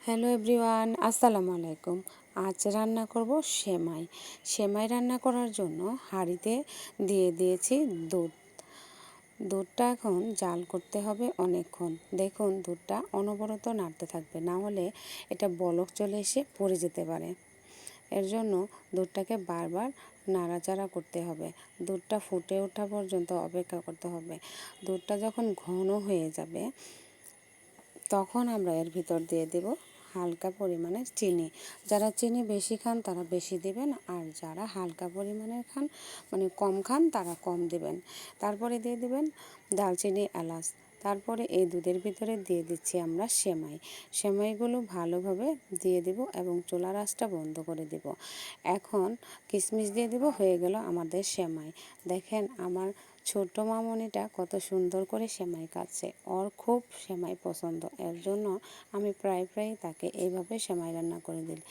Hello everyone, আসসালামু আলাইকুম। আজ রান্না করব সেমাই। সেমাই রান্না করার জন্য হাঁড়িতে দিয়ে দিয়েছি দুধ। দুধটা এখন জাল করতে হবে অনেকক্ষণ। দেখুন দুধটা অনবরত নাড়তে থাকবে, না হলে এটা বলক চলে এসে পড়ে যেতে পারে। এর জন্য দুধটাকে বারবার নাড়াচাড়া করতে হবে। দুধটা ফুটে ওঠা পর্যন্ত অপেক্ষা করতে হবে। দুধটা যখন ঘন হয়ে যাবে তখন আমরা এর ভিতর দিয়ে দেব হালকা পরিমাণে চিনি। যারা চিনি বেশি খান তারা বেশি দিবেন, আর যারা হালকা পরিমাণের খান মানে কম খান তারা কম দিবেন। তারপরে দিয়ে দিবেন দারচিনি, এলাচ। তারপরে এই দুধের ভিতরে দিয়ে দিচ্ছি আমরা সেমাই। সেমাইগুলো ভালোভাবে দিয়ে দেব এবং চুলার আঁচটা বন্ধ করে দেব। এখন কিশমিশ দিয়ে দেব। হয়ে গেল আমাদের সেমাই। দেখেন আমার ছোট মামনিটা কত সুন্দর করে সেমাই কাটছে। ওর খুব সেমাই পছন্দ, এর জন্য আমি প্রায় তাকে এইভাবে সেমাই রান্না করে দিই।